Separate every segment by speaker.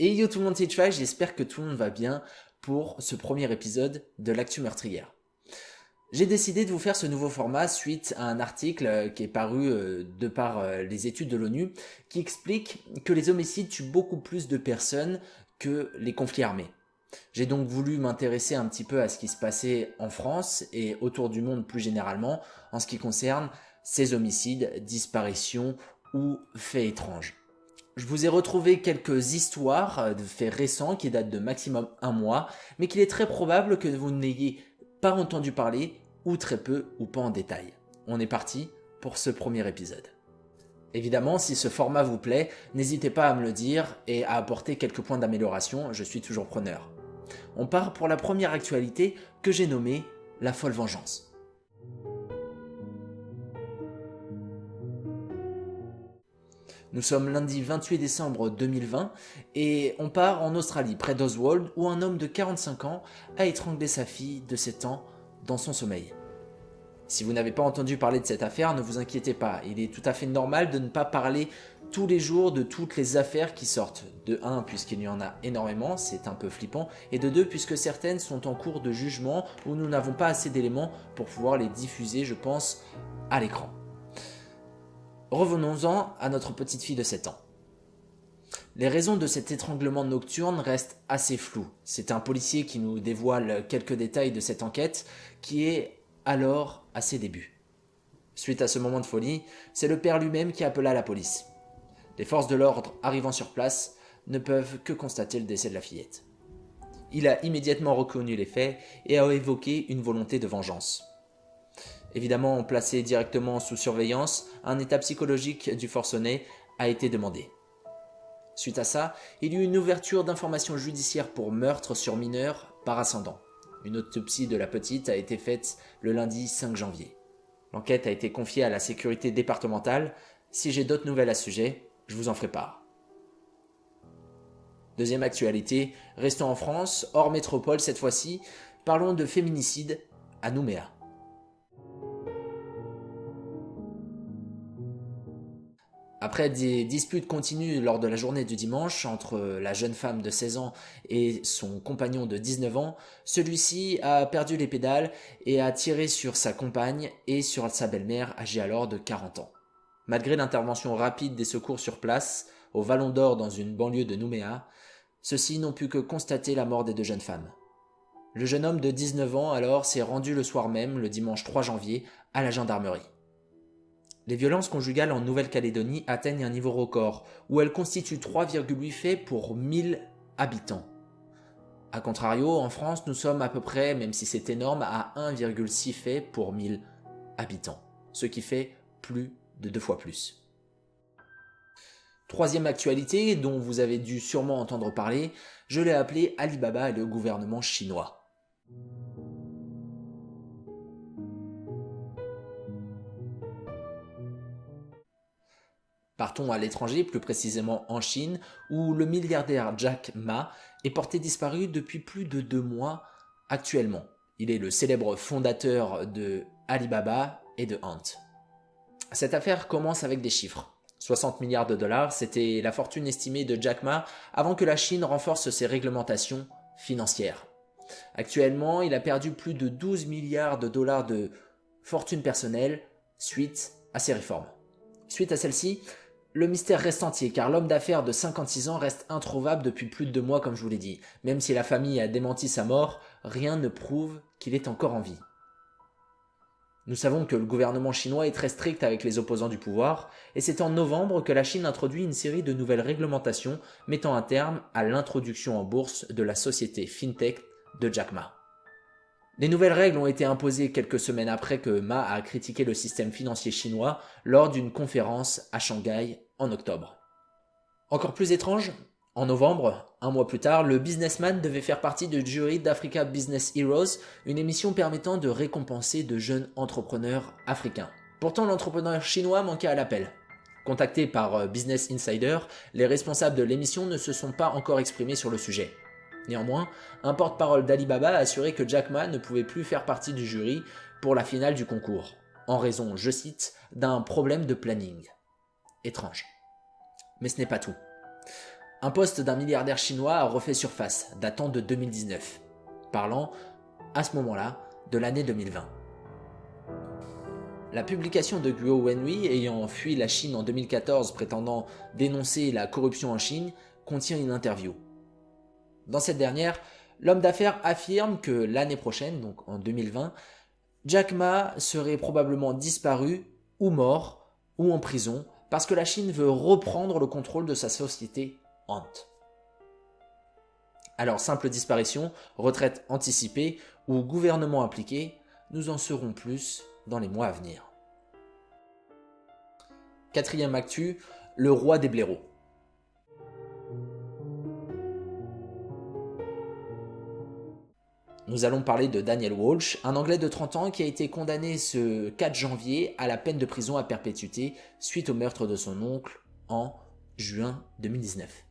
Speaker 1: Et yo tout le monde, c'est Chai, j'espère que tout le monde va bien pour ce premier épisode de l'actu meurtrière. J'ai décidé de vous faire ce nouveau format suite à un article qui est paru de par les études de l'ONU qui explique que les homicides tuent beaucoup plus de personnes que les conflits armés. J'ai donc voulu m'intéresser un petit peu à ce qui se passait en France et autour du monde plus généralement en ce qui concerne ces homicides, disparitions ou faits étranges. Je vous ai retrouvé quelques histoires de faits récents qui datent de maximum un mois, mais qu'il est très probable que vous n'ayez pas entendu parler, ou très peu, ou pas en détail. On est parti pour ce premier épisode. Évidemment, si ce format vous plaît, n'hésitez pas à me le dire et à apporter quelques points d'amélioration, je suis toujours preneur. On part pour la première actualité que j'ai nommée la folle vengeance. Nous sommes lundi 28 décembre 2020 et on part en Australie, près d'Oswald, où un homme de 45 ans a étranglé sa fille de 7 ans dans son sommeil. Si vous n'avez pas entendu parler de cette affaire, ne vous inquiétez pas, il est tout à fait normal de ne pas parler tous les jours de toutes les affaires qui sortent. De 1, puisqu'il y en a énormément, c'est un peu flippant, et de 2, puisque certaines sont en cours de jugement où nous n'avons pas assez d'éléments pour pouvoir les diffuser, je pense, à l'écran. Revenons-en à notre petite fille de 7 ans. Les raisons de cet étranglement nocturne restent assez floues. C'est un policier qui nous dévoile quelques détails de cette enquête qui est alors à ses débuts. Suite à ce moment de folie, c'est le père lui-même qui appela la police. Les forces de l'ordre arrivant sur place ne peuvent que constater le décès de la fillette. Il a immédiatement reconnu les faits et a évoqué une volonté de vengeance. Évidemment, placé directement sous surveillance, un état psychologique du forcené a été demandé. Suite à ça, il y eut une ouverture d'information judiciaire pour meurtre sur mineur par ascendant. Une autopsie de la petite a été faite le lundi 5 janvier. L'enquête a été confiée à la sécurité départementale. Si j'ai d'autres nouvelles à ce sujet, je vous en ferai part. Deuxième actualité, restons en France, hors métropole cette fois-ci, parlons de féminicide à Nouméa. Après des disputes continues lors de la journée du dimanche entre la jeune femme de 16 ans et son compagnon de 19 ans, celui-ci a perdu les pédales et a tiré sur sa compagne et sur sa belle-mère âgée alors de 40 ans. Malgré l'intervention rapide des secours sur place, au Vallon d'Or dans une banlieue de Nouméa, ceux-ci n'ont pu que constater la mort des deux jeunes femmes. Le jeune homme de 19 ans alors s'est rendu le soir même, le dimanche 3 janvier, à la gendarmerie. Les violences conjugales en Nouvelle-Calédonie atteignent un niveau record, où elles constituent 3,8 faits pour 1000 habitants. A contrario, en France, nous sommes à peu près, même si c'est énorme, à 1,6 faits pour 1000 habitants, ce qui fait plus de 2 fois plus. Troisième actualité, dont vous avez dû sûrement entendre parler, je l'ai appelée Alibaba et le gouvernement chinois. Partons à l'étranger, plus précisément en Chine, où le milliardaire Jack Ma est porté disparu depuis plus de 2 mois actuellement. Il est le célèbre fondateur de Alibaba et de Ant. Cette affaire commence avec des chiffres. 60 milliards de dollars, c'était la fortune estimée de Jack Ma avant que la Chine renforce ses réglementations financières. Actuellement, il a perdu plus de 12 milliards de dollars de fortune personnelle suite à ces réformes. Suite à celle-ci, le mystère reste entier car l'homme d'affaires de 56 ans reste introuvable depuis plus de 2 mois comme je vous l'ai dit. Même si la famille a démenti sa mort, rien ne prouve qu'il est encore en vie. Nous savons que le gouvernement chinois est très strict avec les opposants du pouvoir et c'est en novembre que la Chine introduit une série de nouvelles réglementations mettant un terme à l'introduction en bourse de la société FinTech de Jack Ma. Les nouvelles règles ont été imposées quelques semaines après que Ma a critiqué le système financier chinois lors d'une conférence à Shanghai en octobre. Encore plus étrange, en novembre, un mois plus tard, le businessman devait faire partie du jury d'Africa Business Heroes, une émission permettant de récompenser de jeunes entrepreneurs africains. Pourtant, l'entrepreneur chinois manquait à l'appel. Contactés par Business Insider, les responsables de l'émission ne se sont pas encore exprimés sur le sujet. Néanmoins, un porte-parole d'Alibaba a assuré que Jack Ma ne pouvait plus faire partie du jury pour la finale du concours, en raison, je cite, d'un problème de planning. Étrange. Mais ce n'est pas tout. Un post d'un milliardaire chinois a refait surface, datant de 2019, parlant, à ce moment-là, de l'année 2020. La publication de Guo Wenhui, ayant fui la Chine en 2014 prétendant dénoncer la corruption en Chine, contient une interview. Dans cette dernière, l'homme d'affaires affirme que l'année prochaine, donc en 2020, Jack Ma serait probablement disparu ou mort ou en prison parce que la Chine veut reprendre le contrôle de sa société Ant. Alors simple disparition, retraite anticipée ou gouvernement impliqué, nous en saurons plus dans les mois à venir. Quatrième actu, le roi des blaireaux. Nous allons parler de Daniel Walsh, un Anglais de 30 ans qui a été condamné ce 4 janvier à la peine de prison à perpétuité suite au meurtre de son oncle en juin 2019.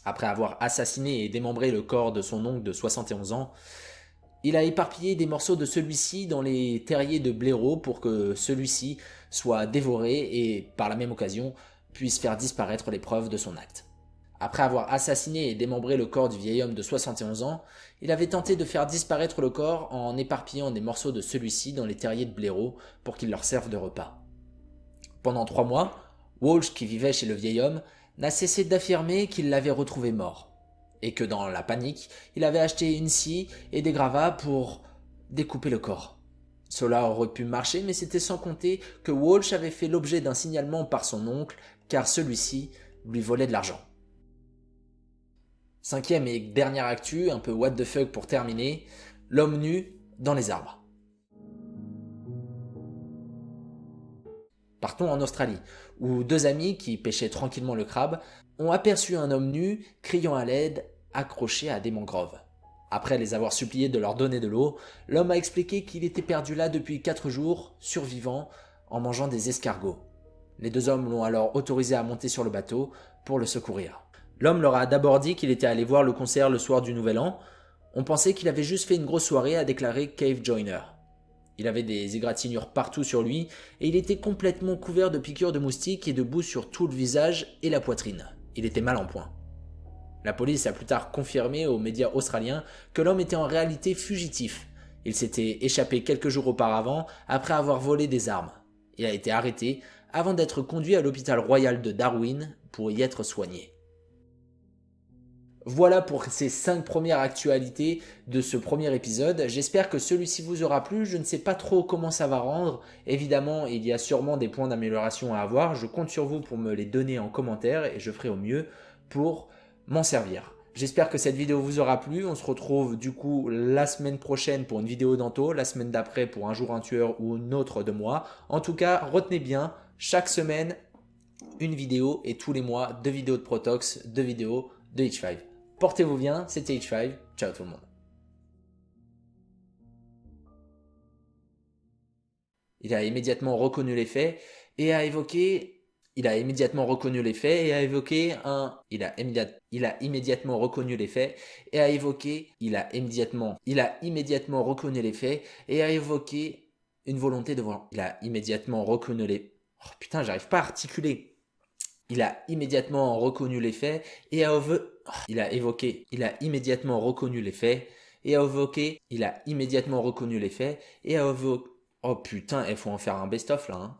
Speaker 1: Après avoir assassiné et démembré le corps de son oncle de 71 ans, il a éparpillé des morceaux de celui-ci dans les terriers de blaireaux pour que celui-ci soit dévoré et, par la même occasion, puisse faire disparaître les preuves de son acte. Après avoir assassiné et démembré le corps du vieil homme de 71 ans, il avait tenté de faire disparaître le corps en éparpillant des morceaux de celui-ci dans les terriers de blaireaux pour qu'ils leur servent de repas. Pendant 3 mois, Walsh, qui vivait chez le vieil homme, n'a cessé d'affirmer qu'il l'avait retrouvé mort, et que dans la panique, il avait acheté une scie et des gravats pour découper le corps. Cela aurait pu marcher, mais c'était sans compter que Walsh avait fait l'objet d'un signalement par son oncle, car celui-ci lui volait de l'argent. Cinquième et dernière actu, un peu what the fuck pour terminer, l'homme nu dans les arbres. Partons en Australie, où 2 amis qui pêchaient tranquillement le crabe ont aperçu un homme nu criant à l'aide accroché à des mangroves. Après les avoir suppliés de leur donner de l'eau, l'homme a expliqué qu'il était perdu là depuis 4 jours, survivant, en mangeant des escargots. Les 2 hommes l'ont alors autorisé à monter sur le bateau pour le secourir. L'homme leur a d'abord dit qu'il était allé voir le concert le soir du Nouvel An. On pensait qu'il avait juste fait une grosse soirée, a déclaré Cave Joyner. Il avait des égratignures partout sur lui et il était complètement couvert de piqûres de moustiques et de boue sur tout le visage et la poitrine. Il était mal en point. La police a plus tard confirmé aux médias australiens que l'homme était en réalité fugitif. Il s'était échappé quelques jours auparavant après avoir volé des armes. Il a été arrêté avant d'être conduit à l'hôpital royal de Darwin pour y être soigné. Voilà pour ces 5 premières actualités de ce premier épisode. J'espère que celui-ci vous aura plu. Je ne sais pas trop comment ça va rendre. Évidemment, il y a sûrement des points d'amélioration à avoir. Je compte sur vous pour me les donner en commentaire et je ferai au mieux pour m'en servir. J'espère que cette vidéo vous aura plu. On se retrouve du coup la semaine prochaine pour une vidéo d'Anto, la semaine d'après pour un jour un tueur ou une autre de moi. En tout cas, retenez bien, chaque semaine, une vidéo et tous les mois, 2 vidéos de Protox, 2 vidéos de H5. Portez-vous bien, c'était H5, ciao tout le monde. Il a immédiatement reconnu les faits et a évoqué... Il a immédiatement reconnu les faits et a évoqué un... Il a immédiatement reconnu les faits et a évoqué... Il a immédiatement reconnu les faits et a évoqué une volonté de voir. Il a immédiatement reconnu les... Oh putain, j'arrive pas à articuler. Il a immédiatement reconnu les faits et a immédiatement reconnu les faits et a évoqué. Oh putain, il faut en faire un best-of là. Hein.